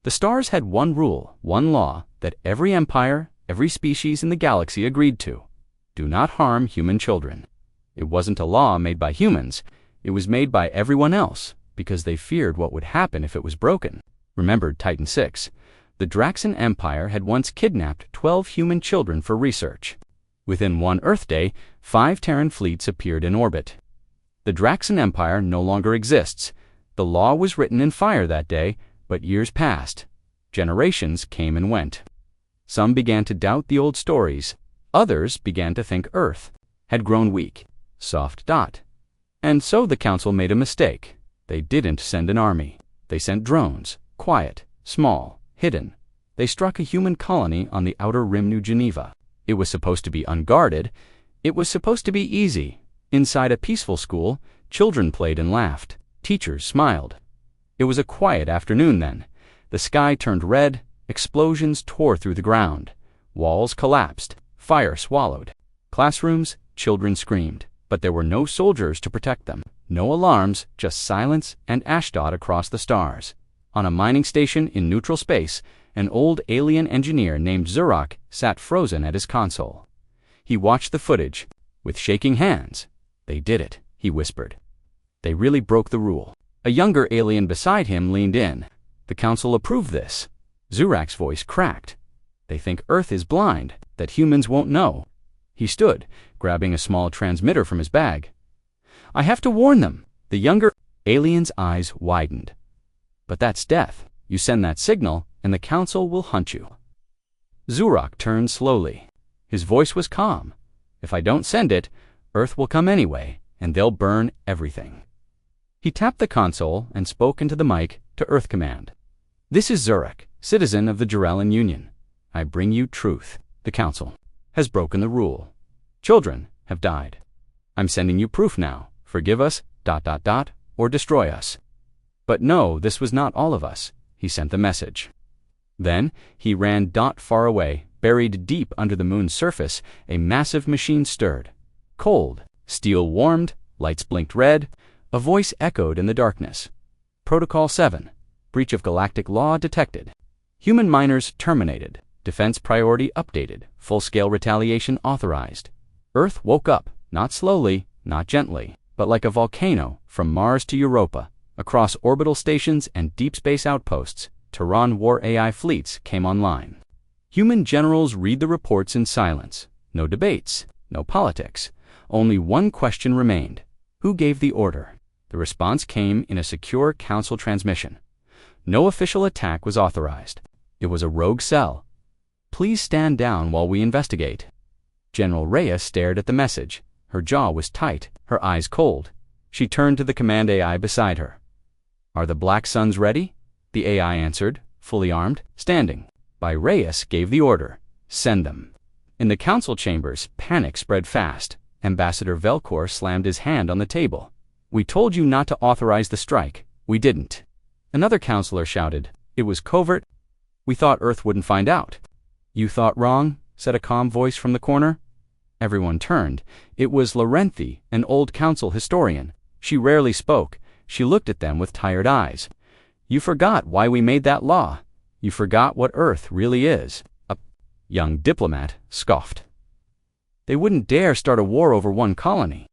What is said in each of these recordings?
The stars had one rule, one law, that every empire, every species in the galaxy agreed to. Do not harm human children. It wasn't a law made by humans. It was made by everyone else, because they feared what would happen if it was broken. Remembered Titan VI. The Draxan Empire had once kidnapped 12 human children for research. Within one Earth day, 5 Terran fleets appeared in orbit. The Draxan Empire no longer exists. The law was written in fire that day, but years passed. Generations came and went. Some began to doubt the old stories. Others began to think Earth had grown weak. Soft dot. And so the Council made a mistake. They didn't send an army. They sent drones, quiet, small, hidden. They struck a human colony on the outer rim New Geneva. It was supposed to be unguarded. It was supposed to be easy. Inside a peaceful school, children played and laughed. Teachers smiled. It was a quiet afternoon then. The sky turned red. Explosions tore through the ground. Walls collapsed. Fire swallowed. Classrooms, children screamed. But there were no soldiers to protect them. No alarms, just silence and ashdot across the stars. On a mining station in neutral space, an old alien engineer named Zurak sat frozen at his console. He watched the footage. With shaking hands. They did it, he whispered. They really broke the rule. A younger alien beside him leaned in. The Council approved this. Zurak's voice cracked. They think Earth is blind, that humans won't know. He stood, grabbing a small transmitter from his bag. I have to warn them. The younger alien's eyes widened. But that's death. You send that signal, and the Council will hunt you. Zurak turned slowly. His voice was calm. If I don't send it, Earth will come anyway, and they'll burn everything. He tapped the console and spoke into the mic to Earth Command. This is Zurak, citizen of the Jarellan Union. I bring you truth. The Council has broken the rule. Children have died. I'm sending you proof now. Forgive us, ... or destroy us. But no, this was not all of us. He sent the message. Then he ran far away. Buried deep under the moon's surface, a massive machine stirred. Cold, steel warmed, lights blinked red. A voice echoed in the darkness. Protocol 7. Breach of galactic law detected. Human miners terminated. Defense priority updated. Full-scale retaliation authorized. Earth woke up, not slowly, not gently, but like a volcano, from Mars to Europa. Across orbital stations and deep space outposts, Terran war AI fleets came online. Human generals read the reports in silence. No debates, no politics. Only one question remained. Who gave the order? The response came in a secure Council transmission. No official attack was authorized. It was a rogue cell. Please stand down while we investigate. General Reyes stared at the message. Her jaw was tight, her eyes cold. She turned to the command AI beside her. Are the Black Suns ready? The AI answered, fully armed, standing. By Reyes gave the order. Send them. In the Council chambers, panic spread fast. Ambassador Velcor slammed his hand on the table. We told you not to authorize the strike. We didn't. Another counselor shouted. It was covert. We thought Earth wouldn't find out. You thought wrong, said a calm voice from the corner. Everyone turned. It was Larenthi, an old council historian. She rarely spoke. She looked at them with tired eyes. You forgot why we made that law. You forgot what Earth really is. A young diplomat scoffed. They wouldn't dare start a war over one colony.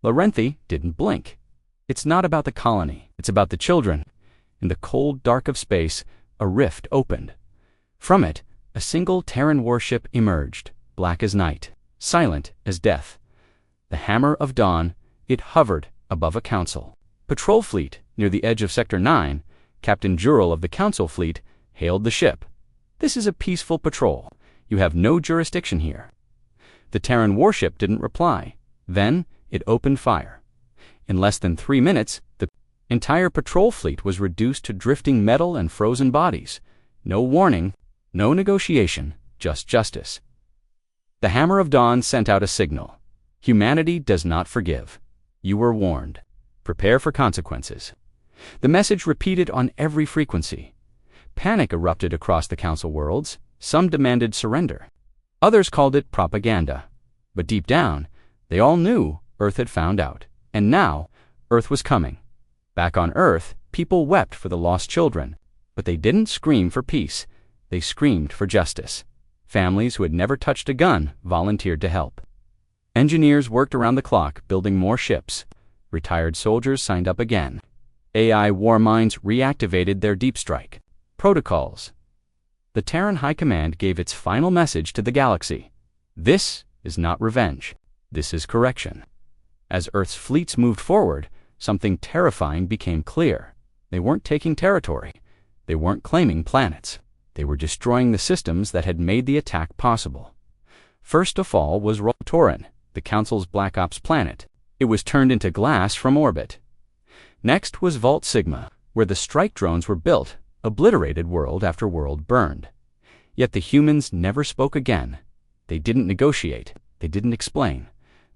Larenthi didn't blink. It's not about the colony. It's about the children. In the cold dark of space, a rift opened. From it, a single Terran warship emerged, black as night, silent as death. The Hammer of Dawn, it hovered above a council. Patrol fleet near the edge of Sector 9, Captain Jural of the Council fleet, hailed the ship. This is a peaceful patrol. You have no jurisdiction here. The Terran warship didn't reply. Then it opened fire. In less than 3 minutes, the entire patrol fleet was reduced to drifting metal and frozen bodies. No warning, no negotiation, just justice. The Hammer of Dawn sent out a signal. Humanity does not forgive. You were warned. Prepare for consequences. The message repeated on every frequency. Panic erupted across the Council worlds. Some demanded surrender. Others called it propaganda. But deep down, they all knew Earth had found out. And now, Earth was coming. Back on Earth, people wept for the lost children. But they didn't scream for peace. They screamed for justice. Families who had never touched a gun volunteered to help. Engineers worked around the clock building more ships. Retired soldiers signed up again. AI war minds reactivated their deep strike protocols. The Terran High Command gave its final message to the galaxy. This is not revenge. This is correction. As Earth's fleets moved forward, something terrifying became clear. They weren't taking territory. They weren't claiming planets. They were destroying the systems that had made the attack possible. First to fall was Roltoran, the Council's Black Ops planet. It was turned into glass from orbit. Next was Vault Sigma, where the strike drones were built, obliterated world after world burned. Yet the humans never spoke again. They didn't negotiate. They didn't explain.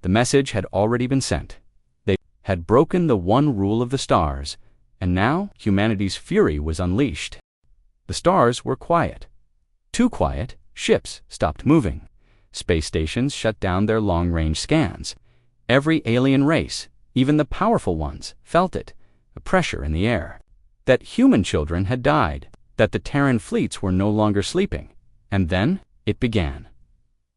The message had already been sent. They had broken the one rule of the stars, and now humanity's fury was unleashed. The stars were quiet. Too quiet, ships stopped moving. Space stations shut down their long-range scans. Every alien race, even the powerful ones, felt it, a pressure in the air. That human children had died, that the Terran fleets were no longer sleeping. And then it began.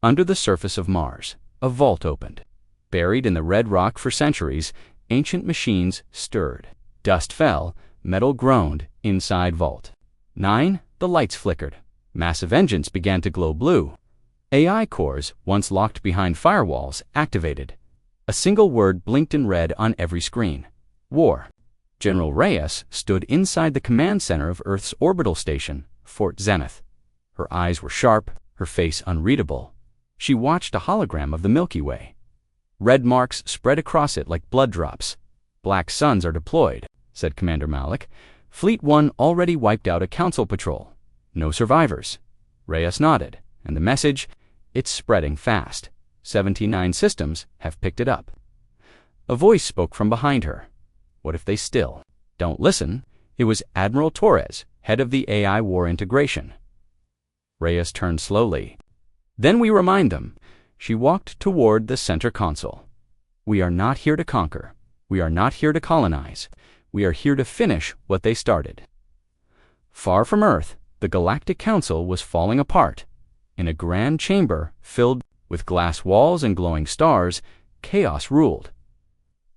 Under the surface of Mars, a vault opened. Buried in the red rock for centuries, ancient machines stirred. Dust fell, metal groaned inside vault. 9. The lights flickered. Massive engines began to glow blue. AI cores, once locked behind firewalls, activated. A single word blinked in red on every screen. War. General Reyes stood inside the command center of Earth's orbital station, Fort Zenith. Her eyes were sharp, her face unreadable. She watched a hologram of the Milky Way. Red marks spread across it like blood drops. Black suns are deployed, said Commander Malik. Fleet 1 already wiped out a council patrol. No survivors. Reyes nodded, and the message, it's spreading fast. 79 systems have picked it up. A voice spoke from behind her. What if they still don't listen? It was Admiral Torres, head of the AI war integration. Reyes turned slowly. Then we remind them. She walked toward the center console. We are not here to conquer. We are not here to colonize. We are here to finish what they started. Far from Earth, the Galactic Council was falling apart. In a grand chamber filled with glass walls and glowing stars, chaos ruled.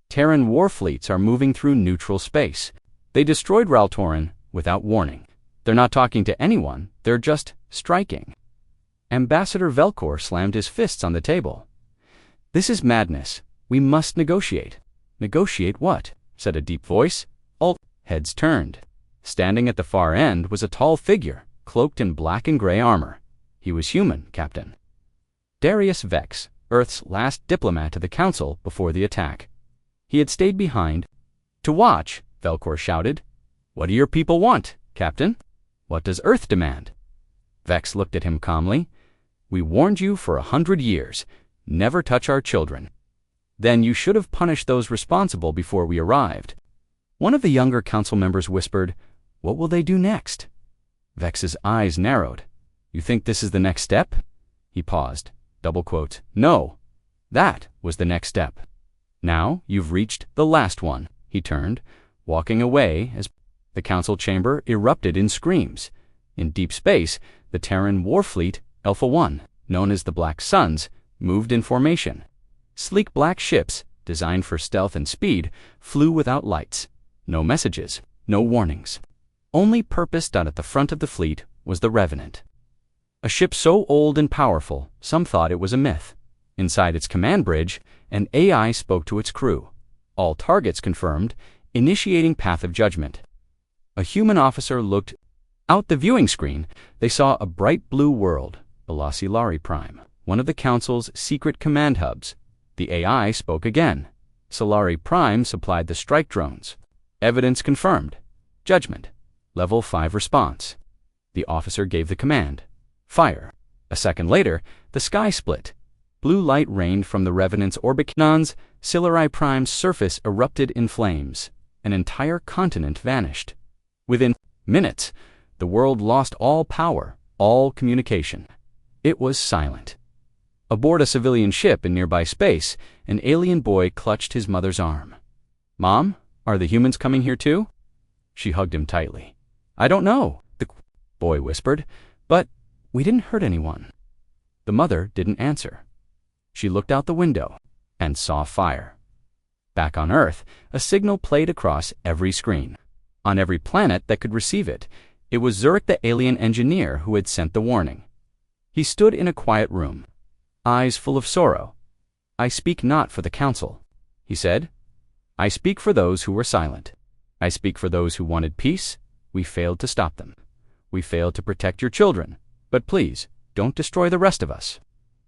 Terran war fleets are moving through neutral space. They destroyed Roltoran without warning. They're not talking to anyone, they're just striking. Ambassador Velcor slammed his fists on the table. This is madness. We must negotiate. Negotiate what? Said a deep voice. All heads turned. Standing at the far end was a tall figure, cloaked in black and gray armor. He was human, Captain. Darius Vex, Earth's last diplomat to the Council before the attack. He had stayed behind. To watch, Velcor shouted. What do your people want, Captain? What does Earth demand? Vex looked at him calmly. We warned you for 100 years. Never touch our children. Then you should have punished those responsible before we arrived. One of the younger council members whispered, What will they do next? Vex's eyes narrowed. You think this is the next step? He paused. Double quote. No. That was the next step. Now you've reached the last one. He turned, walking away as the council chamber erupted in screams. In deep space, the Terran war fleet, Alpha 1, known as the Black Suns, moved in formation. Sleek black ships, designed for stealth and speed, flew without lights. No messages, no warnings. Only purposed at the front of the fleet was the Revenant. A ship so old and powerful, some thought it was a myth. Inside its command bridge, an AI spoke to its crew. All targets confirmed, initiating path of judgment. A human officer looked out the viewing screen. They saw a bright blue world, Balasilari Prime, one of the Council's secret command hubs. The AI spoke again. Solari Prime supplied the strike drones. Evidence confirmed. Judgment. Level 5 response. The officer gave the command. Fire. A second later, the sky split. Blue light rained from the Revenant's orbit. Solari Prime's surface erupted in flames. An entire continent vanished. Within minutes, the world lost all power, all communication. It was silent. Aboard a civilian ship in nearby space, an alien boy clutched his mother's arm. Mom, are the humans coming here too? She hugged him tightly. I don't know, the boy whispered, but we didn't hurt anyone. The mother didn't answer. She looked out the window and saw fire. Back on Earth, a signal played across every screen. On every planet that could receive it, it was Zurich the alien engineer who had sent the warning. He stood in a quiet room, eyes full of sorrow. I speak not for the council, he said. I speak for those who were silent. I speak for those who wanted peace. We failed to stop them. We failed to protect your children. But please, don't destroy the rest of us.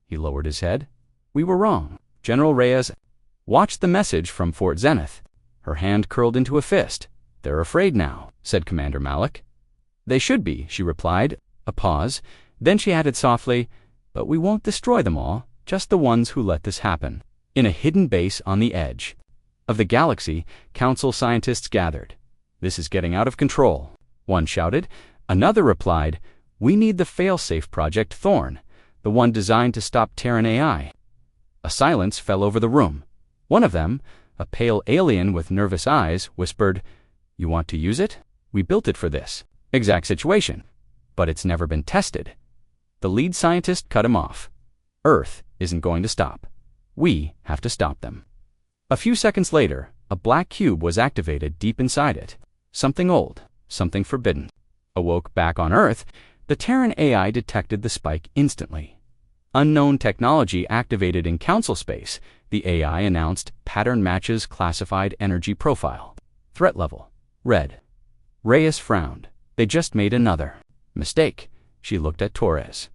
He lowered his head. We were wrong. General Reyes watched the message from Fort Zenith. Her hand curled into a fist. They're afraid now, said Commander Malik. They should be, she replied. A pause. Then she added softly, but we won't destroy them all, just the ones who let this happen. In a hidden base on the edge of the galaxy, council scientists gathered. This is getting out of control, one shouted. Another replied, we need the failsafe Project Thorn, the one designed to stop Terran AI. A silence fell over the room. One of them, a pale alien with nervous eyes, whispered, you want to use it? We built it for this exact situation, but it's never been tested. The lead scientist cut him off. Earth isn't going to stop. We have to stop them. A few seconds later, a black cube was activated deep inside it. Something old, something forbidden. Awoke back on Earth, the Terran AI detected the spike instantly. Unknown technology activated in council space, the AI announced pattern matches classified energy profile. Threat level, red. Reyes frowned. They just made another mistake. She looked at Torres.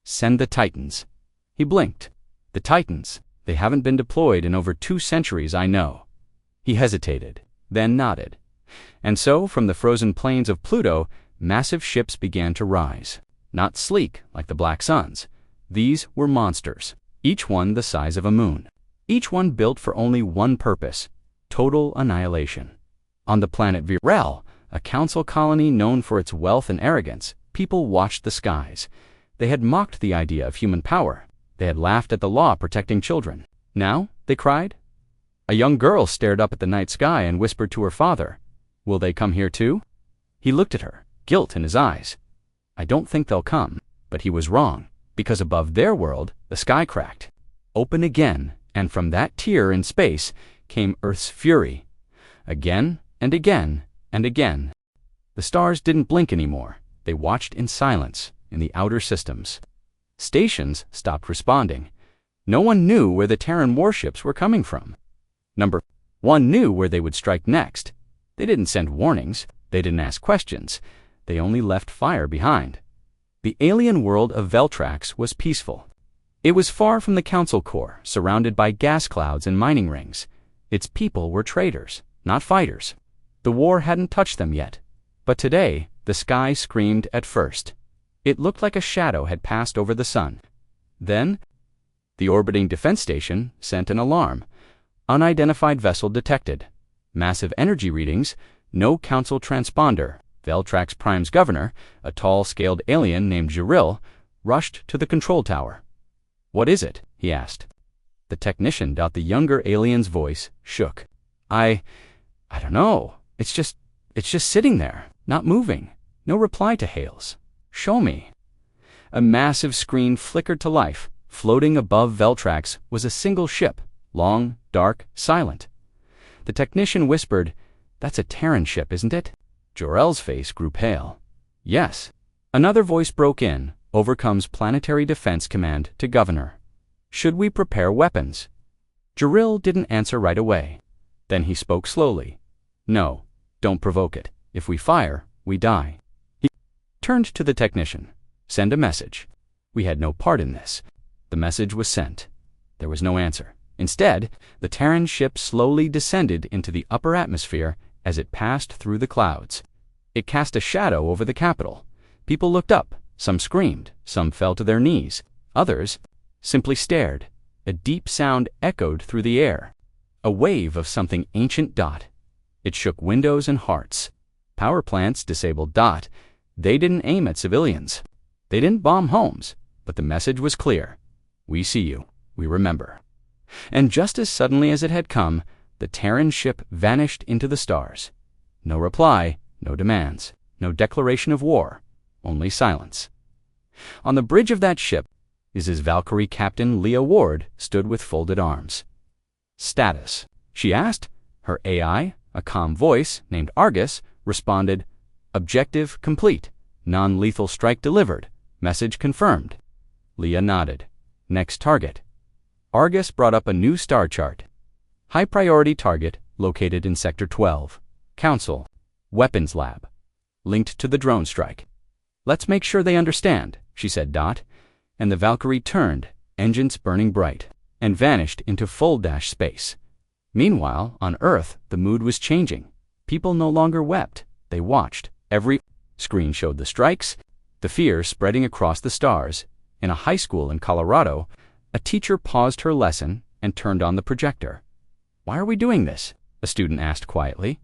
Send the Titans. He blinked. The Titans. They haven't been deployed in over 2 centuries, I know. He hesitated, then nodded. And so, from the frozen plains of Pluto, massive ships began to rise. Not sleek like the Black Suns. These were monsters, each one the size of a moon. Each one built for only one purpose, total annihilation. On the planet Virel, a council colony known for its wealth and arrogance, people watched the skies. They had mocked the idea of human power. They had laughed at the law protecting children. Now, they cried. A young girl stared up at the night sky and whispered to her father, will they come here too? He looked at her, guilt in his eyes. I don't think they'll come, but he was wrong, because above their world, the sky cracked. Open again, and from that tear in space came Earth's fury. Again and again and again. The stars didn't blink anymore. They watched in silence in the outer systems. Stations stopped responding. No one knew where the Terran warships were coming from. Number 1 knew where they would strike next. They didn't send warnings. They didn't ask questions. They only left fire behind. The alien world of Veltrax was peaceful. It was far from the council core, surrounded by gas clouds and mining rings. Its people were traders, not fighters. The war hadn't touched them yet. But today, the sky screamed at first. It looked like a shadow had passed over the sun. Then, the orbiting defense station sent an alarm. Unidentified vessel detected. Massive energy readings, no council transponder. Veltrax Prime's governor, a tall, scaled alien named Jiril, rushed to the control tower. What is it? He asked. The technician, the younger alien's voice, shook. I don't know. It's just sitting there, not moving. No reply to hails. Show me. A massive screen flickered to life. Floating above Veltrax was a single ship, long, dark, silent. The technician whispered, that's a Terran ship, isn't it? Jor-El's face grew pale. Yes. Another voice broke in, overcomes Planetary Defense Command to Governor. Should we prepare weapons? Jiril didn't answer right away. Then he spoke slowly. No, don't provoke it. If we fire, we die. He turned to the technician. Send a message. We had no part in this. The message was sent. There was no answer. Instead, the Terran ship slowly descended into the upper atmosphere as it passed through the clouds. It cast a shadow over the capital. People looked up. Some screamed. Some fell to their knees. Others simply stared. A deep sound echoed through the air. A wave of something ancient. It shook windows and hearts. Power plants disabled. They didn't aim at civilians. They didn't bomb homes. But the message was clear. We see you. We remember. And just as suddenly as it had come, the Terran ship vanished into the stars. No reply, no demands. no declaration of war, only silence. On the bridge of that ship, his Valkyrie captain Leah Ward stood with folded arms. "Status?" she asked. Her AI, a calm voice named Argus, responded, "Objective complete. Non-lethal strike delivered. Message confirmed." Leah nodded. "Next target." Argus brought up a new star chart. High priority target located in Sector 12. Council. Weapons Lab. Linked to the drone strike. "Let's make sure they understand," she said. And the Valkyrie turned, engines burning bright, and vanished into full dash space. Meanwhile, on Earth, the mood was changing. People no longer wept. They watched. Every screen showed the strikes, the fear spreading across the stars. In a high school in Colorado, a teacher paused her lesson and turned on the projector. "Why are we doing this?" a student asked quietly.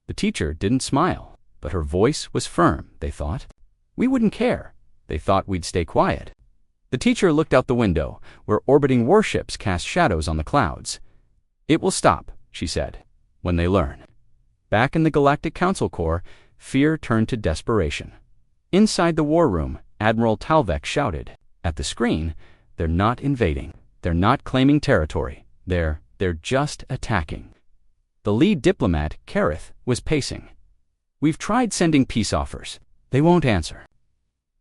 The teacher didn't smile, but her voice was firm, they thought. We wouldn't care. They thought we'd stay quiet. The teacher looked out the window, where orbiting warships cast shadows on the clouds. "It will stop," she said, "when they learn." Back in the Galactic Council Corps, fear turned to desperation. Inside the war room, Admiral Talvek shouted. At the screen, "They're not invading. They're not claiming territory. They're just attacking." The lead diplomat, Kareth, was pacing. "We've tried sending peace offers. They won't answer."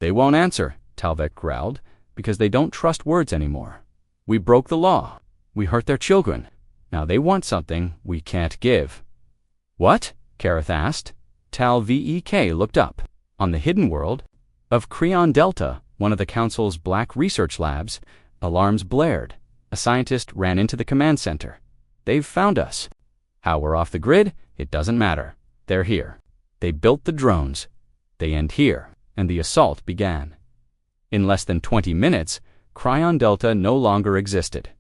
"They won't answer," Talvek growled, "because they don't trust words anymore. We broke the law. We hurt their children. Now they want something we can't give." "What?" Kareth asked. Talvek looked up. On the hidden world of Creon Delta, one of the Council's black research labs, alarms blared. A scientist ran into the command center. "They've found us. How we're off the grid, it doesn't matter. They're here. They built the drones. They end here." And the assault began. In less than 20 minutes, Creon Delta no longer existed.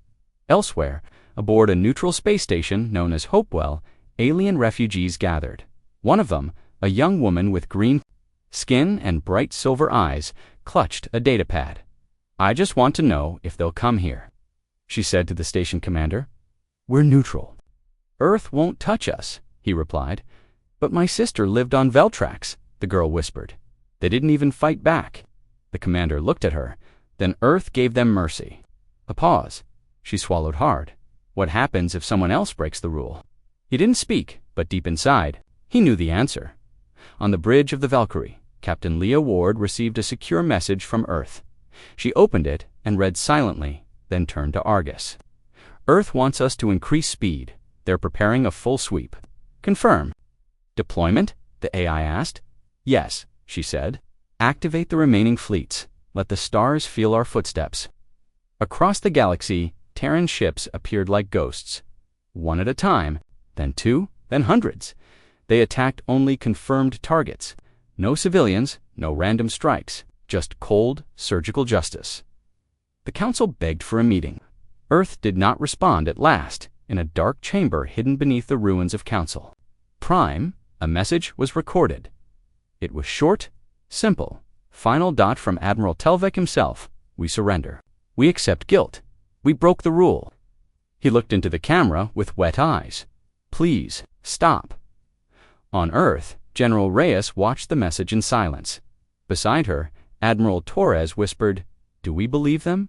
Elsewhere, aboard a neutral space station known as Hopewell, alien refugees gathered. One of them, a young woman with green skin and bright silver eyes, clutched a datapad. "I just want to know if they'll come here," she said to the station commander. "We're neutral." "Earth won't touch us," he replied. "But my sister lived on Veltrax," the girl whispered. "They didn't even fight back." The commander looked at her. "Then Earth gave them mercy." A pause. She swallowed hard. "What happens if someone else breaks the rule?" He didn't speak, but deep inside, he knew the answer. On the bridge of the Valkyrie, Captain Leah Ward received a secure message from Earth. She opened it and read silently, then turned to Argus. "Earth wants us to increase speed. They're preparing a full sweep." "Confirm." "Deployment?" the AI asked. "Yes," she said. "Activate the remaining fleets. Let the stars feel our footsteps." Across the galaxy, Terran ships appeared like ghosts. One at a time, then two, then hundreds. They attacked only confirmed targets. No civilians, no random strikes, just cold, surgical justice. The Council begged for a meeting. Earth did not respond at last, in a dark chamber hidden beneath the ruins of Council. Prime, a message was recorded. It was short, simple. Final dot from Admiral Talvek himself. "We surrender. We accept guilt. We broke the rule." He looked into the camera with wet eyes. "Please, stop." On Earth, General Reyes watched the message in silence. Beside her, Admiral Torres whispered, "Do we believe them?"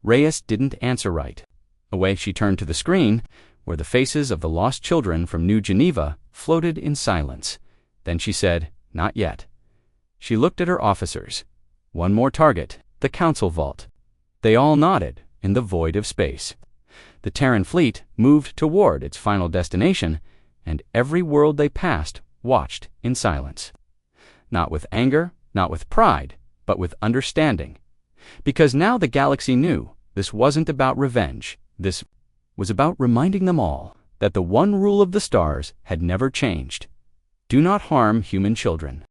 Reyes didn't answer right. Away she turned to the screen, where the faces of the lost children from New Geneva floated in silence. Then she said, "Not yet." She looked at her officers. One more target, the Council vault. They all nodded in the void of space. The Terran fleet moved toward its final destination, and every world they passed watched in silence. Not with anger, not with pride, but with understanding. Because now the galaxy knew this wasn't about revenge. This was about reminding them all that the one rule of the stars had never changed. Do not harm human children.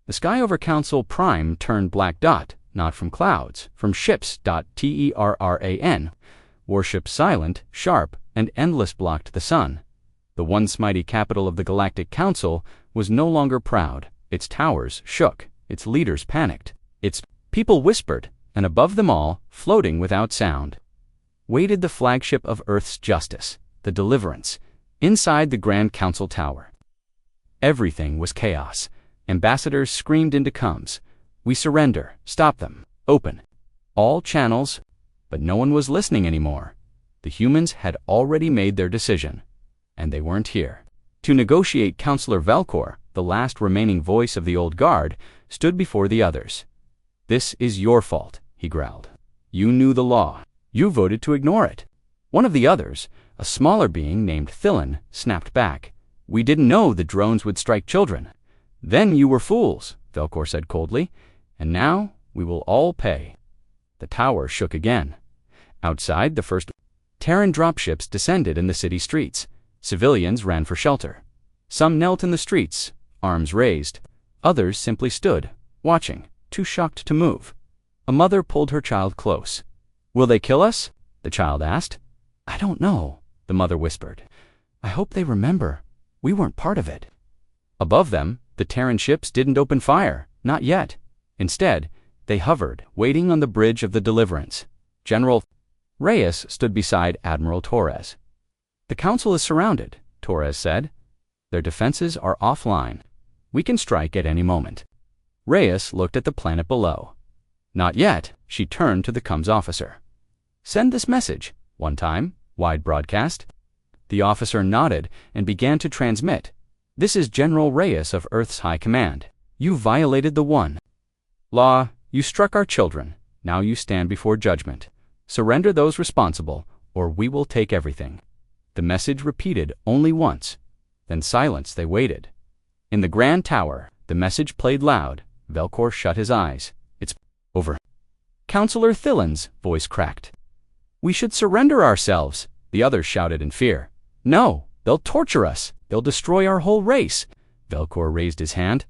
The sky over Council Prime turned black dot, not from clouds, from ships. Terran. Warships silent, sharp, and endless blocked the sun. The once mighty capital of the Galactic Council was no longer proud. Its towers shook, its leaders panicked, its people whispered, and above them all, floating without sound, waited the flagship of Earth's justice, the Deliverance, inside the Grand Council Tower. Everything was chaos, Ambassadors screamed into comms. We surrender. Stop them. Open. All channels. But no one was listening anymore. The humans had already made their decision. And they weren't here. To negotiate, Counselor Velcor, the last remaining voice of the old guard, stood before the others. "This is your fault," he growled. "You knew the law. You voted to ignore it." One of the others, a smaller being named Thillen, snapped back. "We didn't know the drones would strike children." "Then you were fools," Velcor said coldly. "And now we will all pay." The tower shook again. Outside, the first Terran dropships descended in the city streets. Civilians ran for shelter. Some knelt in the streets, arms raised. Others simply stood, watching, too shocked to move. A mother pulled her child close. "Will they kill us?" the child asked. "I don't know," the mother whispered. "I hope they remember. We weren't part of it." Above them, the Terran ships didn't open fire, not yet. Instead, they hovered, waiting on the bridge of the Deliverance. General Reyes stood beside Admiral Torres. "The Council is surrounded," Torres said. "Their defenses are offline. We can strike at any moment." Reyes looked at the planet below. "Not yet." She turned to the comms officer. "Send this message, one time, wide broadcast." The officer nodded and began to transmit. "This is General Reyes of Earth's High Command. You violated the one law. You struck our children. Now you stand before judgment. Surrender those responsible, or we will take everything." The message repeated only once. Then silence. They waited. In the Grand Tower, the message played loud. Velcor shut his eyes. "It's over." Counselor Thillen's voice cracked. "We should surrender ourselves," the others shouted in fear. "No, they'll torture us. They'll destroy our whole race." Velcor raised his hand.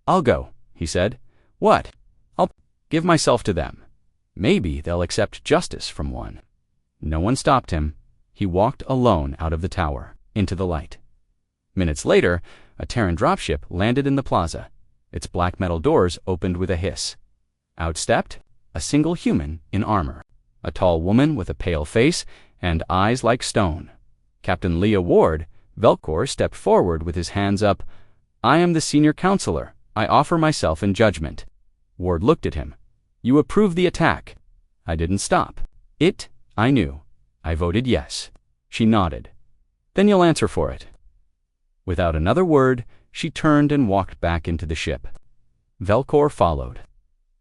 "I'll go," he said. "What?" "I'll give myself to them. Maybe they'll accept justice from one." No one stopped him. He walked alone out of the tower, into the light. Minutes later, a Terran dropship landed in the plaza. Its black metal doors opened with a hiss. Out stepped a single human in armor, a tall woman with a pale face and eyes like stone. Captain Leah Ward. Velcor stepped forward with his hands up. "I am the senior counselor. I offer myself in judgment." Ward looked at him. "You approved the attack." "I didn't stop. I knew. I voted yes." She nodded. "Then you'll answer for it." Without another word, she turned and walked back into the ship. Velcor followed.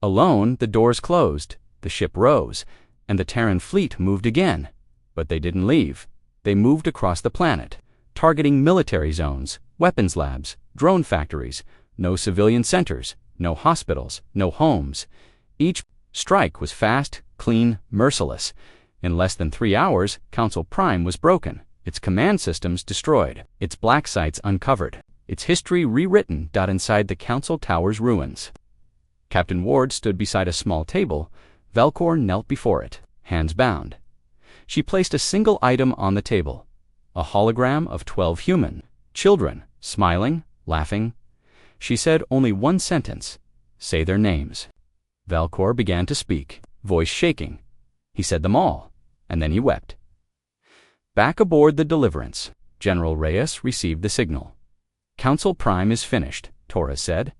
Alone, the doors closed, the ship rose, and the Terran fleet moved again. But they didn't leave. They moved across the planet, targeting military zones, weapons labs, drone factories, no civilian centers, no hospitals, no homes. Each strike was fast, clean, merciless. In less than 3 hours, Council Prime was broken, its command systems destroyed, its black sites uncovered, its history rewritten. Inside the Council Tower's ruins. Captain Ward stood beside a small table. Velcor knelt before it, hands bound. She placed a single item on the table, a hologram of 12 human children, smiling, laughing. She said only one sentence: "Say their names." Velcor began to speak, voice shaking. He said them all, and then he wept. Back aboard the Deliverance, General Reyes received the signal. "Council Prime is finished," Torres said.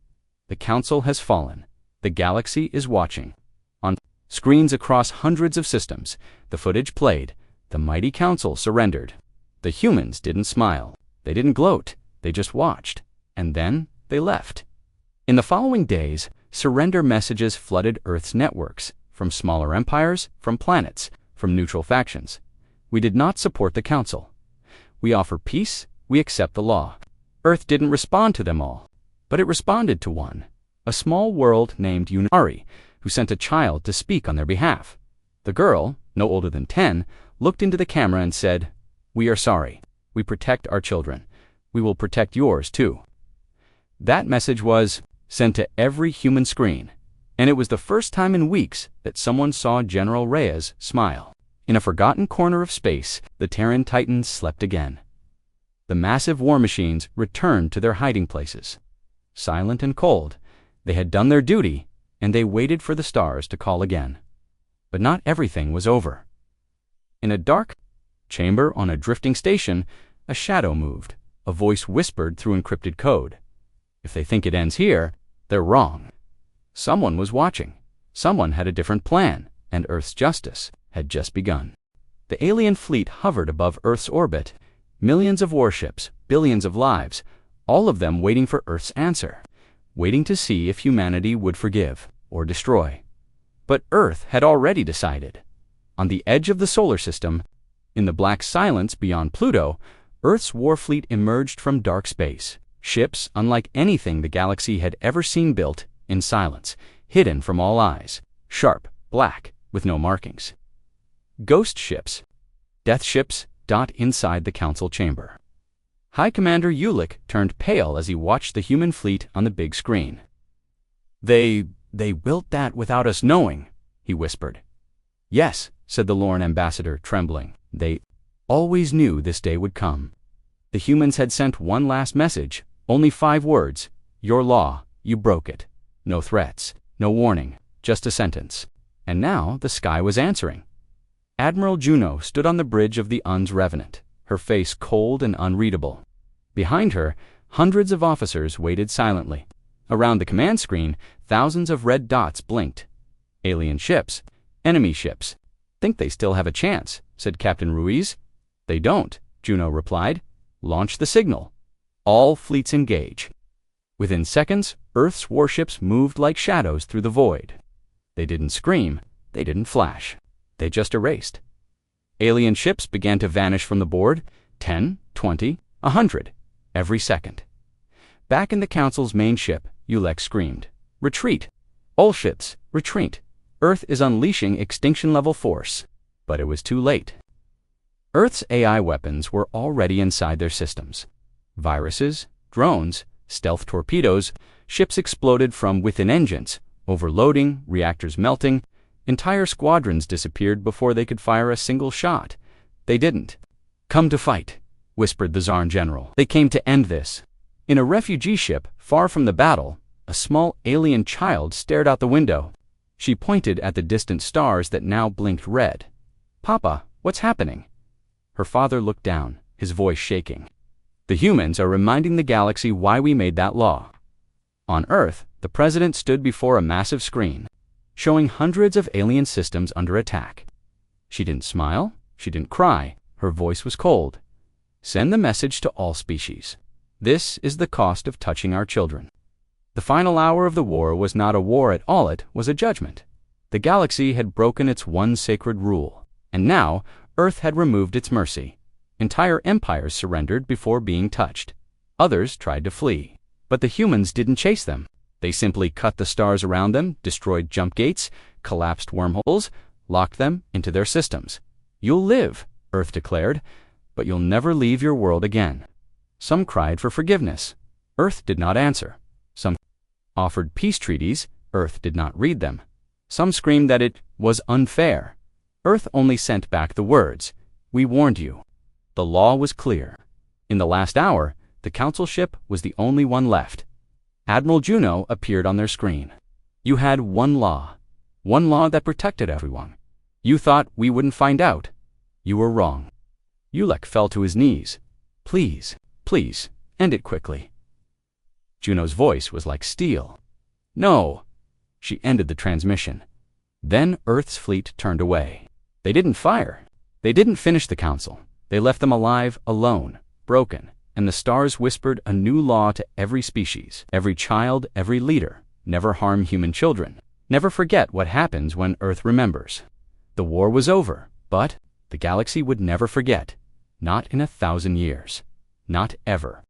"The Council has fallen. The Galaxy is watching." On screens across hundreds of systems, the footage played. The mighty Council surrendered. The humans didn't smile. They didn't gloat. They just watched. And then they left. In the following days, surrender messages flooded Earth's networks, from smaller empires, from planets, from neutral factions. We did not support the Council. We offer peace. We accept the law. Earth didn't respond to them all, but it responded to one, a small world named Unari, who sent a child to speak on their behalf. The girl, no older than 10, looked into the camera and said, "We are sorry. We protect our children. We will protect yours too." That message was sent to every human screen, and it was the first time in weeks that someone saw General Reyes smile. In a forgotten corner of space, the Terran Titans slept again. The massive war machines returned to their hiding places. Silent and cold, they had done their duty, and they waited for the stars to call again. But not everything was over. In a dark chamber on a drifting station, a shadow moved. A voice whispered through encrypted code. If they think it ends here, they're wrong. Someone was watching. Someone had a different plan, and Earth's justice had just begun. The alien fleet hovered above Earth's orbit. Millions of warships, billions of lives, all of them waiting for Earth's answer, waiting to see if humanity would forgive or destroy. But Earth had already decided. On the edge of the solar system, in the black silence beyond Pluto, Earth's war fleet emerged from dark space. Ships unlike anything the galaxy had ever seen, built in silence, hidden from all eyes, sharp, black, with no markings. Ghost ships, death ships, dot inside the council chamber. High Commander Ulick turned pale as he watched the human fleet on the big screen. They built that without us knowing," he whispered. "Yes," said the Lorne ambassador, trembling. "They always knew this day would come. The humans had sent one last message, only 5 words. Your law, you broke it. No threats, no warning, just a sentence." And now the sky was answering. Admiral Juno stood on the bridge of the Uns Revenant, her face cold and unreadable. Behind her, hundreds of officers waited silently. Around the command screen, thousands of red dots blinked. "Alien ships, enemy ships. Think they still have a chance," said Captain Ruiz. "They don't," Juno replied. "Launch the signal. All fleets engage." Within seconds, Earth's warships moved like shadows through the void. They didn't scream, they didn't flash. They just erased. Alien ships began to vanish from the board, 10, 20, 100, every second. Back in the Council's main ship, Ulick screamed, "Retreat! All ships, retreat! Earth is unleashing extinction-level force." But it was too late. Earth's AI weapons were already inside their systems. Viruses, drones, stealth torpedoes, ships exploded from within engines, overloading, reactors melting. Entire squadrons disappeared before they could fire a single shot. They didn't. "Come to fight," whispered the Zarn general. "They came to end this." In a refugee ship, far from the battle, a small alien child stared out the window. She pointed at the distant stars that now blinked red. "Papa, what's happening?" Her father looked down, his voice shaking. "The humans are reminding the galaxy why we made that law." On Earth, the president stood before a massive screen, showing hundreds of alien systems under attack. She didn't smile, she didn't cry, her voice was cold. "Send the message to all species. This is the cost of touching our children." The final hour of the war was not a war at all, it was a judgment. The galaxy had broken its one sacred rule, and now Earth had removed its mercy. Entire empires surrendered before being touched. Others tried to flee, but the humans didn't chase them. They simply cut the stars around them, destroyed jump gates, collapsed wormholes, locked them into their systems. "You'll live," Earth declared, "but you'll never leave your world again." Some cried for forgiveness. Earth did not answer. Some offered peace treaties. Earth did not read them. Some screamed that it was unfair. Earth only sent back the words, "We warned you." The law was clear. In the last hour, the council ship was the only one left. Admiral Juno appeared on their screen. "You had one law that protected everyone. You thought we wouldn't find out. You were wrong." Ulick fell to his knees. Please, end it quickly." Juno's voice was like steel. "No." She ended the transmission. Then Earth's fleet turned away. They didn't fire. They didn't finish the council. They left them alive, alone, broken. And the stars whispered a new law to every species, every child, every leader. Never harm human children. Never forget what happens when Earth remembers. The war was over, but the galaxy would never forget. Not in 1,000 years. Not ever.